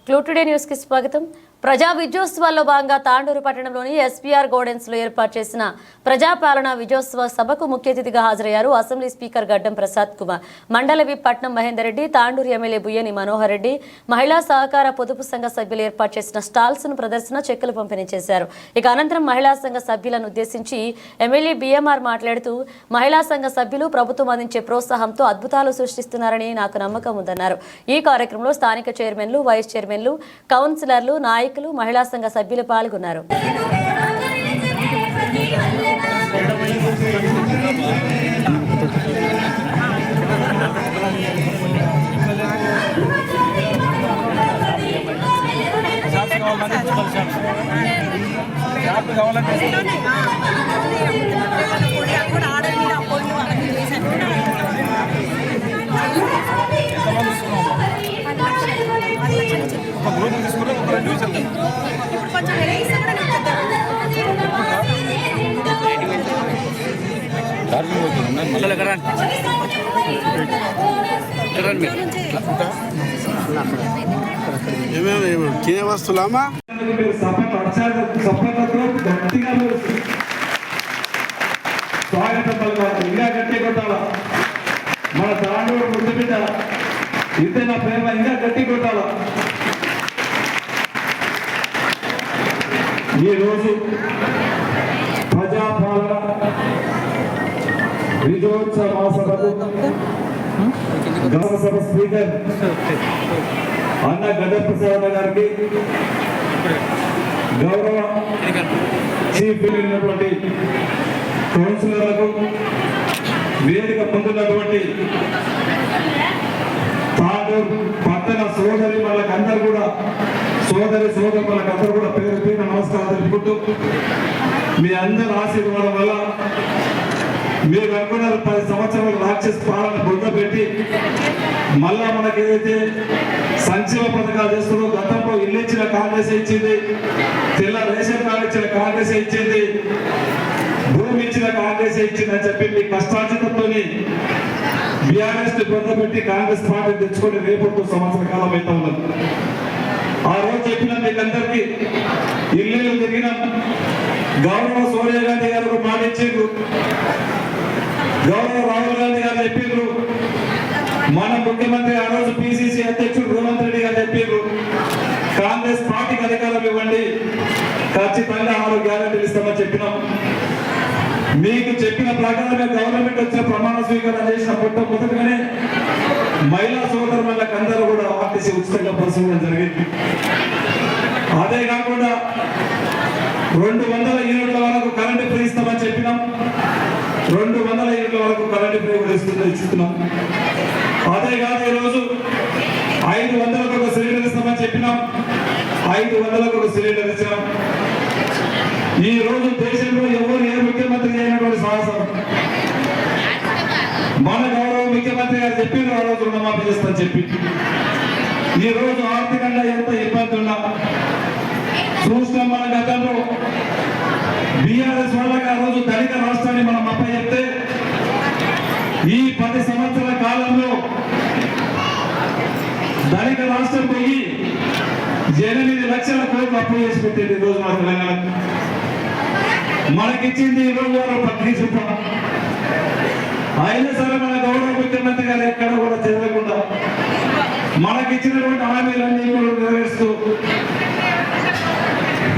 క్లూటుడే news కి స్వాగతం. ప్రజా విజయోత్సవాల్లో భాగంగా తాండూరు పట్టణంలోని ఎస్పీఆర్ గార్డెన్స్ లో ఏర్పాటు చేసిన ప్రజాపాలన విజయోత్సవ సభకు ముఖ్య అతిథిగా హాజరయ్యారు అసెంబ్లీ స్పీకర్ గడ్డం ప్రసాద్ కుమార్, మండల విప్ పట్నం మహేందర్ రెడ్డి, తాండూరు ఎమ్మెల్యే బుయ్యని మనోహర్ రెడ్డి, మహిళా సహకార పొదుపు సంఘ సభ్యులు ఏర్పాటు చేసిన స్టాల్స్ ను ప్రదర్శన చెక్కులు పంపిణీ చేశారు. ఇక అనంతరం మహిళా సంఘ సభ్యులను ఉద్దేశించి ఎమ్మెల్యే బిఎంఆర్ మాట్లాడుతూ మహిళా సంఘ సభ్యులు ప్రభుత్వం అందించే ప్రోత్సాహంతో అద్భుతాలు సృష్టిస్తున్నారని నాకు నమ్మకం ఉందన్నారు. ఈ కార్యక్రమంలో స్థానిక చైర్మన్లు, వైస్ చైర్మన్లు, కౌన్సిలర్లు, నాయకులు, మహిళా సంఘ సభ్యులు పాల్గొన్నారు. తినే వస్తువులమ్మా స్వాగతం పలకాలి. ఇంకా గట్టి కొట్టాల. మన తాండూరు ముద్దుబిడ్డ ఇంతే నా ప్రేమ, ఇంకా గట్టి కొట్టాల. ఈరోజు ప్రజాపాలన విజయోత్సవ మహాసభకు గౌరవ సభ స్పీకర్ అన్న గడ్డం ప్రసాద్ గారికి, గౌరవ చీఫ్ ఉన్నటువంటి కౌన్సిలర్లకు, వేదిక ముందున్నటువంటి తాండూరు పట్టణ సోదరి వాళ్ళకందరూ కూడా, సోదరులందరూ కూడా పేరు పేరు నమస్కారం తెలుపుకుంటూ, మీ అందరి ఆశీర్వాదం వల్ల మీరు అనుకున్నారు 10 సంవత్సరాలు రాక్షస పాలన బొంద పెట్టి మళ్ళా మనకి ఏదైతే సంక్షేమ పథకాలు చేస్తుందో, గతంలో ఇల్లు ఇచ్చిన కాంగ్రెస్ ఇచ్చింది, తెల్ల రేషన్ కార్డు ఇచ్చిన కాంగ్రెస్ ఇచ్చింది, భూమి ఇచ్చిన కాంగ్రెస్ ఇచ్చిందని చెప్పి మీ కష్టార్జితంతో బీఆర్ఎస్ బొంద పెట్టి కాంగ్రెస్ పార్టీ తెచ్చుకొని రేపు 2 సంవత్సరాల కాలం అయితే ఉన్నది. ఆ రోజు చెప్పిన మీకందరికీ ఇల్లు తిరిగిన గౌరవ సోనియా గాంధీ గారు మాట ఇచ్చిండ్రు, గౌరవ రాహుల్ గాంధీ గారు చెప్పిండ్రు, మన ముఖ్యమంత్రి ఆ రోజు పిసిసి అధ్యక్షుడు రేవంత్ రెడ్డి గారు చెప్పిండ్రు, కాంగ్రెస్ పార్టీకి అధికారం ఇవ్వండి, ఖచ్చితంగా 6 గ్యారెంటీలు ఇస్తామని చెప్పినాం. మీకు చెప్పిన ప్రకారమే గవర్నమెంట్ వచ్చిన ప్రమాణ స్వీకారం చేసిన మొదటగానే మహిళా సోదరులకు అందరూ కూడా ఆర్టీసీ ఉచితంగా పరిశీలన జరిగింది. అదే కాకుండా 200 యూనిట్ల వరకు కరెంటు ఫ్రీ ఇస్తామని చెప్పినాం. 200 యూనిట్ల వరకు కరెంటు ఫ్రీ కూడా ఇస్తున్నాం. అదే కాదు, ఈరోజు 500కు ఒక సిలిండర్ ఇస్తామని చెప్పినాం. 500కు ఒక సిలిండర్ ఇచ్చినాం. ఈ రోజు దేశంలో ఎవరు ఏ ముఖ్యమంత్రి అయినటువంటి సాహసం మన గౌరవ ముఖ్యమంత్రి గారు చెప్పారు, ఆ రోజు రుణమాఫీ చేస్తామని చెప్పి. ఈ రోజు ఆర్థికంగా ఎంత ఇబ్బంది ఉన్నా చూసినాం. మన గతంలో బీఆర్ఎస్ వాళ్ళకి ఆ రోజు ధనిక రాష్ట్రాన్ని మనం అప్పచెప్తే ఈ 10 సంవత్సరాల కాలంలో ధనిక రాష్ట్రం పోయి 8 లక్షల కోట్లు అప్పు చేసి పెట్టింది. ఈ రోజు మన తెలంగాణ మనకిచ్చింది ఈ రోజు 10 రూపాయలు. అయినా సరే మన గౌరవ ముఖ్యమంత్రి గారు ఎక్కడ కూడా జరగకుండా మనకిచ్చినటువంటి హామీలన్నీ కూడా నెరవేరుస్తూ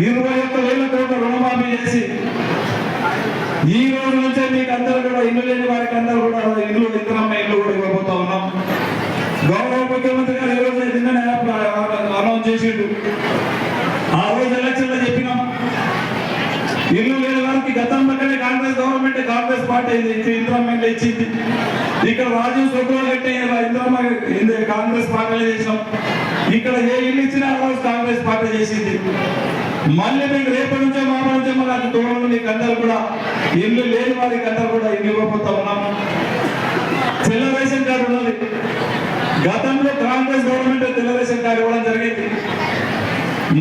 21,000 కోట్ల రుణమాఫీ చేసి ఈ రోజు నుంచే మీకు అందరూ కూడా ఇల్లు లేని వారికి అందరూ కూడా ఇల్లు, ఇంద్రమ్మ ఇల్లు కూడా ఇవ్వబోతా ఉన్నాం. గౌరవ ముఖ్యమంత్రి గారు ఈ రోజు నిన్ననే అనౌన్స్ చేసిండు. ఆ రోజు ఎలక్షన్లో చెప్పినాం, ఇల్లు లేని వారికి గతంలోనే కాంగ్రెస్ గవర్నమెంట్, కాంగ్రెస్ పార్టీ ఇంద్రమ్మ ఇల్లు ఇచ్చింది. ఇక్కడ రాజీవ్ సోగ్రాల్ కట్టే ఇంద్రమ్మ కాంగ్రెస్ పార్టీ చేసినాం. ఇక్కడ ఏ ఇల్లు ఇచ్చినా ఆ రోజు కాంగ్రెస్ పార్టీ చేసింది. మళ్ళీ మీకు రేపటి నుంచో మాప నుంచో మన దూరంలో మీకు అందరూ కూడా ఇల్లు లేని వారికి అందరూ కూడా ఇల్లు ఇవ్వబోతా ఉన్నాం. తెల్ల రేషన్ కార్డు ఉన్నది. గతంలో కాంగ్రెస్ గవర్నమెంట్ తెల్ల రేషన్ కార్డు ఇవ్వడం జరిగింది.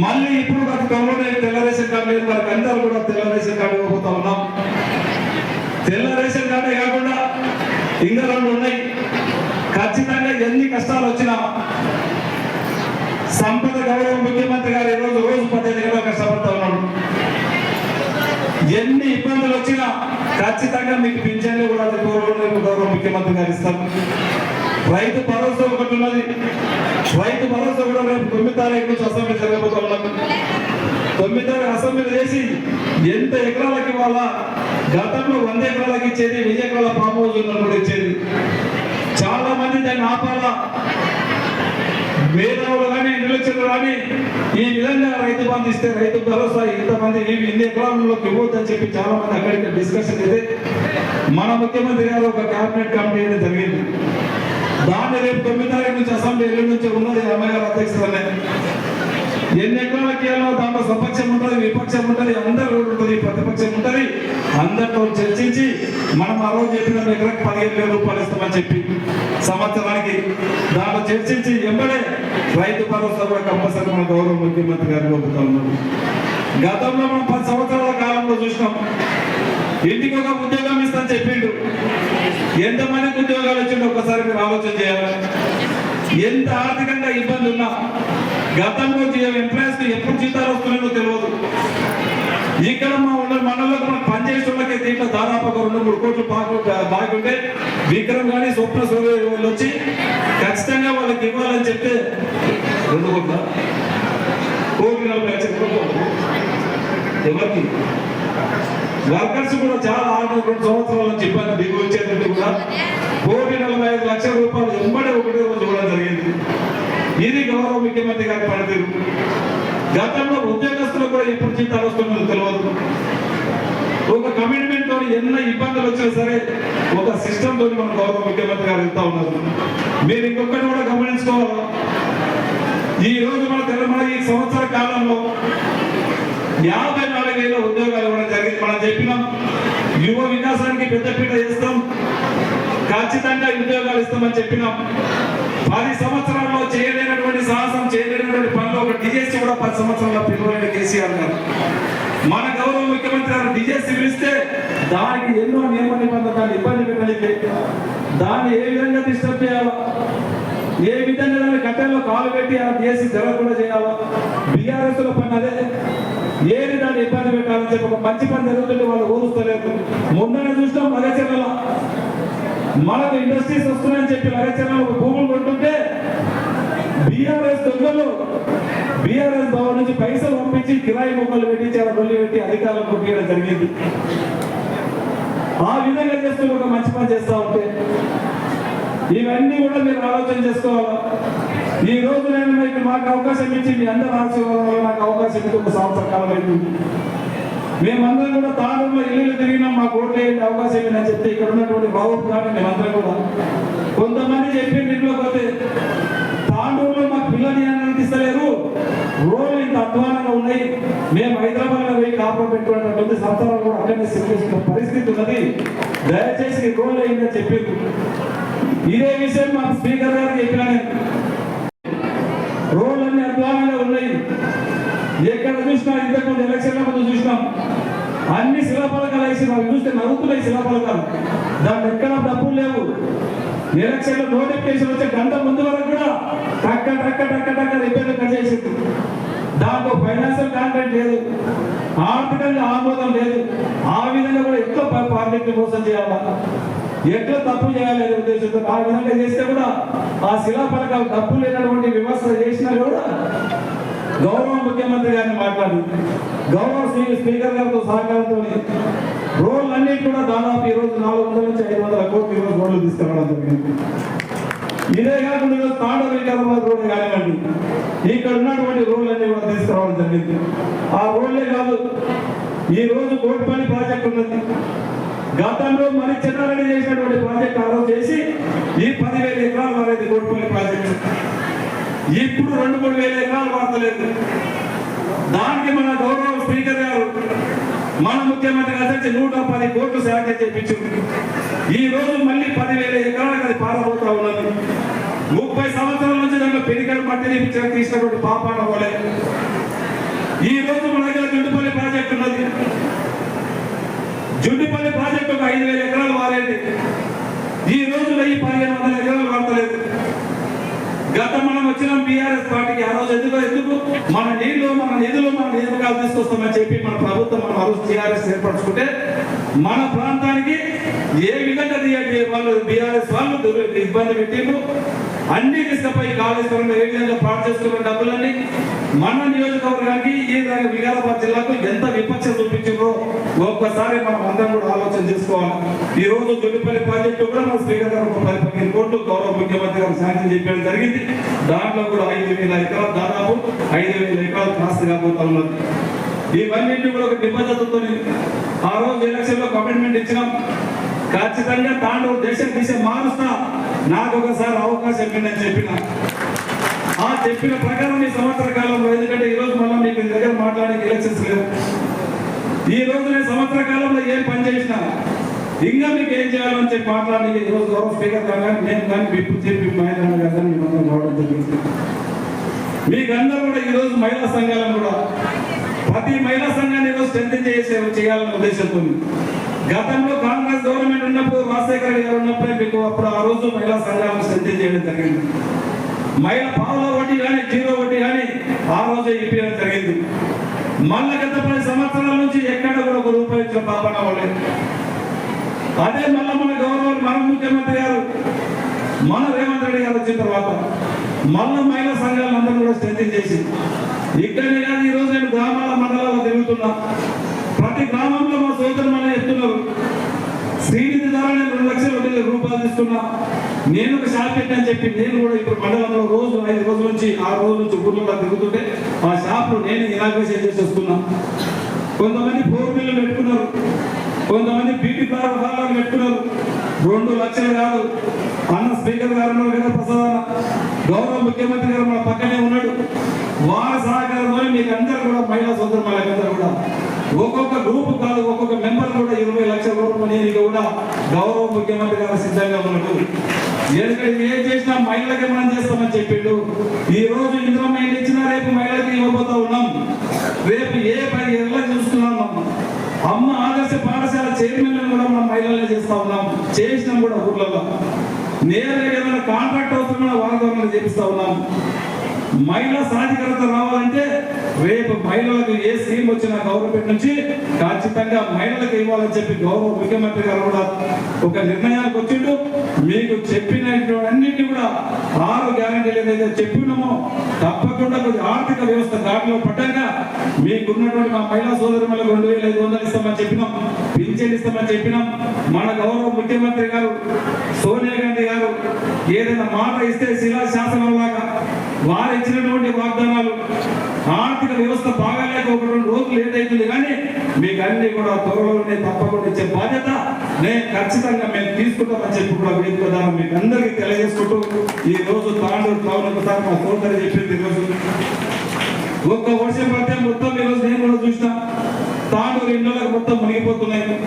మళ్ళీ ఇప్పుడు గత గవర్నమెంట్ తెల్ల రేషన్ కార్డు లేని వారికి అందరూ కూడా తెల్ల రేషన్ కార్డు ఇవ్వబోతా ఉన్నాం. తెల్ల రేషన్ కార్డే కాకుండా ఇంకా 2 ఉన్నాయి. ఖచ్చితంగా ఎన్ని కష్టాలు వచ్చినా సంపద గౌరవ ముఖ్యమంత్రి గారు ఈరోజు రోజు 15 గంటలు కష్టపడతా ఉన్నాడు. ఎన్ని ఇబ్బందులు వచ్చినా ఖచ్చితంగా మీకు పింఛన్లు కూడా గౌరవ ముఖ్యమంత్రి గారు ఇస్తారు. రైతు భరోసా ఒకటి ఉన్నది. రైతు భరోసా కూడా రేపు 9 తారీఖు నుంచి అసెంబ్లీ జరగబోతా ఉన్నాం. 9 తారీఖు అసెంబ్లీ చేసి ఎంత ఎకరాలకి ఇవ్వాలా, గతంలో 100 ఎకరాలకి ఇచ్చేది, 1000 ఎకరాల ఫామ్ హౌస్ ఉన్నప్పుడు ఇచ్చేది. చాలా మంది దాన్ని ఆపాలా, మేధావులు కానీ ఇంటలెక్చువల్ కానీ ఈ విధంగా రైతు బంధు ఇస్తే రైతు భరోసా ఇంతమంది ఇన్ని ఎకరాలలోకి ఇవ్వద్దని చెప్పి చాలా మంది అక్కడికి డిస్కషన్ అయితే మన ముఖ్యమంత్రి గారు ఒక క్యాబినెట్ కమిటీ అనేది జరిగింది. దాన్ని రేపు 9 తారీఖు నుంచి అసెంబ్లీ ఎల్లుండి నుంచి ఉన్నది అమ్మాయి గారు అధ్యక్షతనే. ఎన్ని ఎకరాలకి వెళ్ళాలో దాంట్లో సపక్షం ఉంటుంది, విపక్షం ఉంటుంది, అందరూ ఉంటుంది, ప్రతిపక్షం ఉంటుంది. అందరితో చర్చించి మనం ఆ రోజు చెప్పిన ఎకరాకి 15,000 రూపాయలు ఇస్తామని చెప్పి సంవత్సరానికి దాంట్లో చర్చించి ఎంబడే రైతు భరోసా కూడా కంపల్సరీ మన గౌరవ ముఖ్యమంత్రి గారు కోరుతా ఉన్నారు. గతంలో మనం 10 సంవత్సరాల కాలంలో చూసినాం. ఇంటికి ఒక ఉద్యోగం ఇస్తాను చెప్పిండు. ఎంతమందికి ఉద్యోగాలు వచ్చిండో ఒకసారి మీరు ఆలోచన చేయాలి. ఎంత ఆర్థికంగా ఇబ్బంది ఉన్నా గతంలో ఎంప్లాయీస్ కి ఎప్పుడు జీతాలు వస్తున్నాయో తెలియదు. ఇక్కడ మనలో పనిచేసే వాళ్ళకి దీంట్లో దాదాపు ఒక 2-3 కోట్లు బాగుంటే విక్రమ్ కానీ స్వప్న సూర్య వచ్చి ఖచ్చితంగా వాళ్ళకి ఇవ్వాలని చెప్తే 2 కోట్ల 1,40,00,000 ఎవరికి వర్కర్స్ కూడా చాలా 2 సంవత్సరాల నుంచి ఇబ్బంది దిగు వచ్చేటట్టు కూడా 1,45,00,000 రూపాయలు ఎంబడే ఒకటే రోజు కూడా జరిగింది. ఇది గౌరవ ముఖ్యమంత్రి గారి పనితీరు. గతంలో ఉద్యోగస్తులు కూడా ఎప్పుడు జీతాలు వస్తున్నదో తెలియదు. ఒక కమిట్మెంట్ తో ఎన్న ఇబ్బందులు వచ్చినా సరే ఒక సిస్టమ్ తోటి మన గౌరవ ముఖ్యమంత్రి గారు వెళ్తా ఉన్నారు. మీరు ఇంకొకటి కూడా గమనించుకోవాలి. ఈ రోజు మన ఈ సంవత్సర కాలంలో 54,000 ఉద్యోగాలు ఇవ్వడం జరిగింది. మనం చెప్పినాం యువ వికాసానికి పెద్దపీట చేస్తాం, ఖచ్చితంగా ఉద్యోగాలు ఇస్తామని చెప్పినాం. 10 సంవత్సరాల్లో చేయలేనటువంటి సాహసం, చేయలేనటువంటి పనులు ఒక డిజెస్ కూడా 10 సంవత్సరాల్లో పిలువలేని కేసీఆర్ గారు. మన గౌరవ ముఖ్యమంత్రి గారు డిజెస్ పిలిస్తే దానికి ఎన్నో నియమ నిబంధనలు ఇబ్బంది పెట్టడానికి దాన్ని ఏ విధంగా డిస్టర్బ్ చేయాలో, ఏ విధంగా దాన్ని కట్టెల్లో కాలు పెట్టి ఆ డిఎస్సి జరగకుండా చేయాలో బీఆర్ఎస్ లో పని అదే. ఏది దాన్ని ఇబ్బంది పెట్టాలని చెప్పి ఒక మంచి పని జరుగుతుంటే వాళ్ళు ఊరుస్తలేదు. మొన్ననే చూసినాం మగచర్లలో మనకు ఇండస్ట్రీస్ వస్తున్నాయని చెప్పి మగచర్లలో భూములు కొంటుంటే బీఆర్ఎస్ దొంగలు బీఆర్ఎస్ భవన్ నుంచి పైసలు పంపించి కిరాయి మొక్కలు పెట్టించి అలా డొల్లి పెట్టి అధికారులు కొట్టియడం జరిగింది. ఆ విధంగా చేస్తూ ఒక మంచి పని చేస్తా ఉంటే ఇవన్నీ కూడా మీరు ఆలోచన చేసుకోవాలి. ఈ రోజు నేను మీకు మాకు అవకాశం ఇచ్చి మీ అందరూ ఆశీర్వాదాలు నాకు అవకాశం ఇచ్చి 1 సంవత్సర కాలం అయింది. మేమందరం కూడా తాండూరులో ఇల్లు తిరిగినాం, మాకు ఓట్లు వేయండి అవకాశం ఏంటని చెప్తే ఇక్కడ ఉన్నటువంటి బాబు కానీ మేమందరం కూడా కొంతమంది చెప్పింది ఇంట్లో పోతే తాండూరులో మాకు పిల్లలు అనిపిస్తలేరు, రోడ్లు ఇంత అధ్వానంగా ఉన్నాయి, మేము హైదరాబాద్ లో పోయి కాపురం పెట్టుకున్నటువంటి సంవత్సరాలు కూడా అక్కడనే సిద్ధేసిన పరిస్థితి ఉన్నది, దయచేసి రోడ్లు అయిందని చెప్పింది. ఇదే విషయం మా స్పీకర్ గారికి చెప్పినా రోడ్లన్నీ అధ్వానంగా ఉన్నాయి. ఎక్కడ చూసినా ఇంతకుముందు ఎలక్షన్ల ముందు చూసినాం అన్ని శిలాఫలకాలు వేసి వాళ్ళు చూస్తే నవ్వుతున్నాయి శిలాఫలకాలు. దాంట్లో ఎక్కడ డబ్బులు లేవు. ఎలక్షన్లో నోటిఫికేషన్ వచ్చే గంట ముందు వరకు కూడా టక్క టక్క టక్క టక్క రిపేర్లు కట్ చేసింది. దాంట్లో ఫైనాన్షియల్ కాంట్రాక్ట్ లేదు, ఆర్థికంగా ఆమోదం లేదు. ఆ విధంగా కూడా ఎక్కువ పార్టీకి మోసం చేయాలా, ఎట్లా తప్పు చేయాలి ఉద్దేశంతో ఆ విధంగా చేస్తే కూడా ఆ శిలాఫలకాలు తప్పు లేనటువంటి వ్యవస్థ చేసినా కూడా గౌరవ ముఖ్యమంత్రి గారిని మాట్లాడి గౌరవ స్పీకర్ గారితో సహకారంతో రోడ్లన్నీ కూడా దాదాపు ఈ రోజు 400 నుంచి 500 కోట్లు ఈరోజు రోడ్లు తీసుకురావడం జరిగింది. ఇదే కాకుండా ఈరోజు తాండూరు వికారాబాద్ రోడ్డు కానివ్వండి, ఇక్కడ ఉన్నటువంటి రోడ్లన్నీ కూడా తీసుకురావడం జరిగింది. ఆ రోడ్లే కాదు, ఈ రోజు కోటిపల్లి ప్రాజెక్ట్ ఉన్నది. గతంలో మరి చెన్నారెడ్డి చేసినటువంటి ప్రాజెక్ట్ ఆ రోజు చేసి ఈ 10,000 ఎకరాలు మారేది కోటిపల్లి ప్రాజెక్ట్. ఇప్పుడు 2-3 వేల ఎకరాలు వాడతలేదు. దానికి మన గౌరవ స్పీకర్ గారు మన ముఖ్యమంత్రి గారు 110 కోట్లు శాంక్షన్ చేయించారు. ఈ రోజు మళ్ళీ 10,000 ఎకరాలకు అది పారబోతా ఉన్నది. 30 సంవత్సరాల నుంచి దాంట్లో పెరికలు పట్టి తీసినటువంటి పాపాన పోలే. ఈ రోజు మన దగ్గర జుడ్డుపల్లి ప్రాజెక్ట్ ఉన్నది. జుడ్డుపల్లి ప్రాజెక్ట్ ఒక 5,000 ఎకరాలు వారేది. ఈ రోజు 1,000-1,500 ఎకరాలు వాడతలేదు. గత మనం వచ్చిన బీఆర్ఎస్ పార్టీకి ఆ రోజు ఎందుకు మన నీళ్లు మన నిధులు మన నియామకాలు తీసుకొస్తామని చెప్పి మన ప్రభుత్వం మనం ఆ రోజు టీఆర్ఎస్ ఏర్పరచుకుంటే మన ప్రాంతానికి ఏ విధంగా వాళ్ళు బీఆర్ఎస్ వాళ్ళు ఇబ్బంది పెట్టిండ్రు అన్ని తీసుకుపోయి కాళేశ్వరంలో ఏ విధంగా పాటు చేసుకున్న డబ్బులన్నీ మన నియోజకవర్గానికి ఈ వికారాబాద్ జిల్లాకు ఎంత విపక్ష చూపించారో ఒక్కసారి మనం అందరం కూడా ఆలోచన చేసుకోవాలి. ఈ రోజు జొల్లిపల్లి ప్రాజెక్టు కూడా మన స్పీకర్ గారు 10-15 కోట్లు గౌరవ ముఖ్యమంత్రి గారు శాంక్షన్ చేయడం జరిగింది. దాంట్లో కూడా 5,000 ఎకరాలు దాదాపు 5,000 ఎకరాలు కాస్త కాబోతా ఉన్నది. ఇవన్నింటినీ కూడా ఒక నిబద్ధతతో ఆ రోజు ఎలక్షన్ లో కమిట్మెంట్ ఇచ్చినాం. ఖచ్చితంగా తాండూరు దేశం మారుస్తా, నాకు ఒకసారి అవకాశం ఇవ్వండి చెప్పిన ఆ చెప్పిన ప్రకారం ఈ సంవత్సర కాలంలో, ఎందుకంటే ఈ రోజు మళ్ళీ మీకు దగ్గర మాట్లాడే ఎలక్షన్స్ లేవు, ఈ రోజు నేను సంవత్సర కాలంలో ఏం పని చేసినా ఇంకా మీకు ఏం చేయాలని చెప్పి మాట్లాడి ఈ రోజు గౌరవ స్పీకర్ గారు కానీ నేను కానీ విప్పు చెప్పి మహేంద్ర గారు కానీ మేము రావడం జరిగింది. మీకందరూ కూడా ఈ రోజు మహిళా సంఘాలను కూడా ప్రతి మహిళా సంఘాన్ని ఈరోజు స్ట్రెంథెన్ చేయాలనే ఉద్దేశంతో గతంలో కాంగ్రెస్ గవర్నమెంట్ ఉన్నప్పుడు రాజశేఖర గారు ఉన్నప్పుడే మీకు అప్పుడు ఆ రోజు మహిళా సంఘాలను స్ట్రెంథెన్ చేయడం జరిగింది. మహిళ పావుల వడ్డీ కానీ 0 వడ్డీ కానీ ఆ రోజే ఇప్పించడం జరిగింది. మళ్ళా గత 10 సంవత్సరాల నుంచి ఎక్కడ కూడా ఒక రూపాయి ఇచ్చిన పాపన అవ్వలేదు. అదే మళ్ళా మన గౌరవం మన ముఖ్యమంత్రి గారు మన రేవంత్ రెడ్డి గారు వచ్చిన తర్వాత మళ్ళా మహిళా సంఘాలను అందరూ కూడా స్ట్రెంథెన్ చేసి ఇక్కడనే కాదు ఈ రోజు నేను గ్రామాల మండలాల్లో తిరుగుతున్నా. ప్రతి గ్రామంలో మా సోదరు మన చెప్తున్నారు శ్రీనిధి ద్వారా నేను 2 లక్షల రూపాయలు తీసుకున్నా, నేను ఒక షాప్ పెట్టని చెప్పి నేను కూడా ఇప్పుడు మండలంలో రోజు 5 రోజుల నుంచి 6 రోజుల నుంచి ఊర్లలో తిరుగుతుంటే ఆ షాప్లో నేను ఇనాగ్రేషన్ చేసి వస్తున్నా. కొంతమంది 4 మిల్లు పెట్టుకున్నారు, కొంతమంది బ్యూటీ పార్లర్లు పెట్టుకున్నారు. 2 లక్షలు కాదు, అన్న స్పీకర్ గారు ఉన్నారు ప్రసాద్ గౌరవ ముఖ్యమంత్రి గారు మన పక్కనే ఉన్నాడు. వారి సహకారంతో మీకు అందరూ కూడా మహిళా సోదరు వాళ్ళందరూ కూడా ఒక్కొక్క గ్రూప్ కాదు ఒక్కొక్క మెంబర్ కూడా 20 లక్షల రూపాయలు నేను కూడా గౌరవ ముఖ్యమంత్రి గారు సిద్ధంగా ఉన్నాడు. ఎందుకంటే ఏం చేసినా మహిళలకి మనం చేస్తామని చెప్పిండు. ఈ రోజు ఇందులో మైండ్ ఇచ్చినా రేపు మహిళలకి ఇవ్వబోతా ఉన్నాం. రేపు ఏ పని ఎలా చూస్తున్నాం, అమ్మ ఆదర్శ పాఠశాల చైర్మన్ కూడా మనం మహిళలే చేస్తా ఉన్నాం. చేసినాం కూడా ఊర్లలో నేరుగా ఏదైనా కాంట్రాక్ట్ అవుతున్నా వాగ్దానాలు చేపిస్తా ఉన్నాం. మహిళా సాధికారత రావాలంటే రేపు మహిళలకు ఏ స్కీమ్ వచ్చినా గవర్నమెంట్ నుంచి ఖచ్చితంగా మహిళలకు ఇవ్వాలని చెప్పి గౌరవ ముఖ్యమంత్రి గారు కూడా ఒక నిర్ణయానికి వచ్చిండు. మీకు చెప్పినన్నింటినీ కూడా 6 గ్యారెంటీలు ఏదైతే చెప్పినామో తప్పకుండా కొద్దిగా ఆర్థిక వ్యవస్థ దాటిలో పడ్డాక మీకున్నటువంటి మా మహిళా సోదరులకు 2,500 ఇస్తామని చెప్పినాం, పింఛన్ ఇస్తామని చెప్పినాం. మన గౌరవ ముఖ్యమంత్రి గారు సోనియా గాంధీ గారు ఏదైనా మాట ఇస్తే శిలాశాసనం లాగా వారు ఇచ్చినటువంటి వాగ్దానాలు ఆర్థిక వ్యవస్థ బాగాలేక 1-2 రోజులు లేట్ అవుతుంది, కానీ మీకు అన్ని కూడా త్వరలోనే తప్పకుండా ఇచ్చే బాధ్యత నేను ఖచ్చితంగా మేము తీసుకుంటామని చెప్పి కూడా వేదిక ద్వారా మీకు అందరికీ తెలియజేసుకుంటూ ఈ రోజు తాండూరు టౌన్ ఒకసారి మా సోదరి చెప్పింది. ఈరోజు ఒక్క వర్షం పడితే మొత్తం ఈరోజు నేను కూడా చూసిన తాండూరు ఇళ్ళకి మొత్తం మునిగిపోతున్నాయి.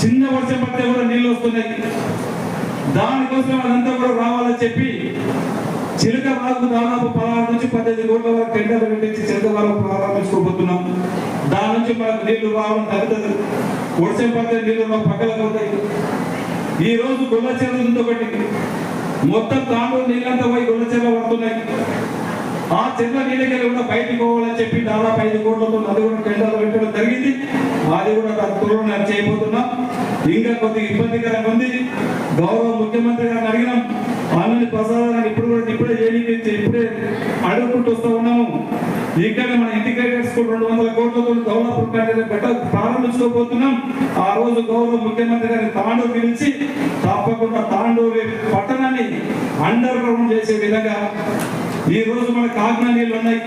చిన్న వర్షం పడితే కూడా నీళ్ళు వస్తున్నాయి. దానికోసం అదంతా కూడా రావాలని చెప్పి చిలక వాగు దాదాపు 16 నుంచి 15 కోట్ల వరకు టెండర్లు పెట్టించి చిలక వాగు ప్రారంభించుకోబోతున్నాం. దాని నుంచి మనకు నీళ్లు రావడం తగ్గుతుంది. వర్షం పడితే నీళ్లు పక్కలకు పోతాయి. ఈ రోజు గొల్ల చెరువు ఒకటి మొత్తం తాండూరు నీళ్ళంతా పోయి గొల్ల చెరువు పడుతున్నాయి. ఆ చెరువు నీళ్ళకి కూడా బయటికి పోవాలని చెప్పి దాదాపు 5 కోట్లతో అది కూడా టెండర్లు పెట్టడం జరిగింది. అది కూడా త్వరలో చేయబోతున్నాం. ఇంకా కొద్దిగా ఇబ్బందికరంగా ఉంది. గౌరవ ముఖ్యమంత్రి గారిని అడిగినాం, ఆమెని ప్రసాదాన్ని ఇప్పుడే అడుగుకుంటూ వస్తూ ఉన్నాము. ఇక్కడ మన ఇంటిగ్రేటెడ్ స్కూల్ 200 కోట్లతో డెవలప్మెంట్ ప్రారంభించుకోబోతున్నాం. ఆ రోజు గౌరవ ముఖ్యమంత్రి గారిని తాండూరు పిలిచి తప్పకుండా తాండూరు పట్టణాన్ని అండర్ గ్రౌండ్ చేసే విధంగా ఈ రోజు మన కాకినాడ నీళ్ళు ఉన్నాయి.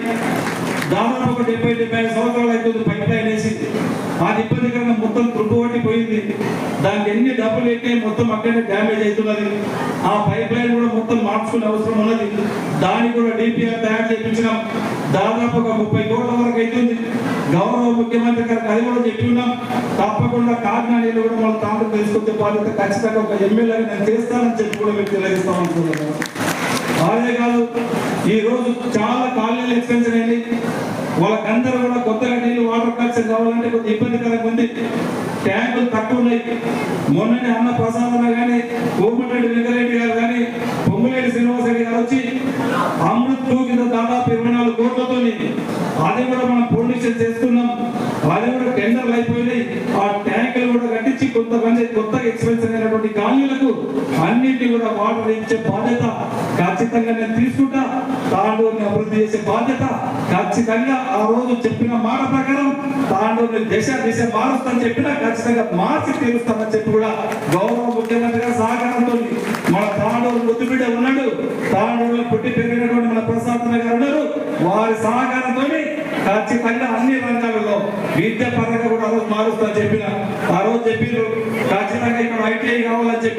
దాదాపు ఒక 70-75 సంవత్సరాలు అవుతుంది పైప్ లైన్ వేసి. ఆ ఇబ్బందికరంగా మొత్తం త్రుబ్బు పోయింది. దానికి ఎన్ని డబ్బులు ఎక్కి మొత్తం అక్కడే డ్యామేజ్ అవుతున్నది. ఆ పైప్ లైన్ కూడా మొత్తం మార్చుకునే అవసరం ఉన్నది. దానికి కూడా డిపిఆర్ తయారు చేయించినాం. దాదాపు ఒక 30 కోట్ల వరకు అవుతుంది. గౌరవ ముఖ్యమంత్రి గారికి అది కూడా చెప్పి ఉన్నాం. తప్పకుండా కాకినాడ నీళ్ళు కూడా మనం తాండూరు తీసుకొచ్చే బాధ్యత ఖచ్చితంగా ఒక ఎమ్మెల్యేగా నేను చేస్తానని చెప్పి కూడా మీకు తెలియజేస్తామనుకుంటున్నాను. ఆ అదే కాదు ఈరోజు చాలా కాలనీలు ఎక్స్పెన్షన్ అయింది. వాళ్ళకందరూ కూడా కొత్తగా నీళ్ళు వాటర్ కనెక్షన్ కావాలంటే కొంచెం ఇబ్బందికరంగా ఉంది. ట్యాంకులు తక్కువ ఉన్నాయి. మొన్ననే అన్న ప్రసాదన కానీ కోమటిరెడ్డి వెంకరెడ్డి గారు కానీ పొంగులేటి శ్రీనివాసరెడ్డి గారు వచ్చి అమృత్ 2 కింద దాదాపు 24 కోట్లతో అది కూడా మనం ప్రొడ్యూషన్ చేస్తున్నాం. అది కూడా టెండర్లు అయిపోయినాయి. ఆ ట్యాంకులు కూడా కట్టించి కొంతమంది కొత్తగా ఎక్స్పెన్షన్ అయినటువంటి కాలనీలకు అన్నింటినీ కూడా వాటర్ ఇచ్చే బాధ్యత ఖచ్చితంగా నేను తీసుకుంటా. తాండూరుని అభివృద్ధి చేసే బాధ్యత ఖచ్చితంగా ఆ రోజు చెప్పిన మాట ప్రకారం తాండూరుని దిశ మారుస్తామని చెప్పినా ఖచ్చితంగా మార్చి తీరుస్తామని చెప్పి కూడా గౌరవ ముఖ్యమంత్రి గారి సహకారంతో మన తాండూరు ముద్దుబిడ్డ ఉన్నాడు, తాండూరులో పుట్టి పెరిగినటువంటి మన ప్రసాద్ గారు ఉన్నారు. వారి సహకారంతో ఖచ్చితంగా అన్ని రంగాలలో విద్య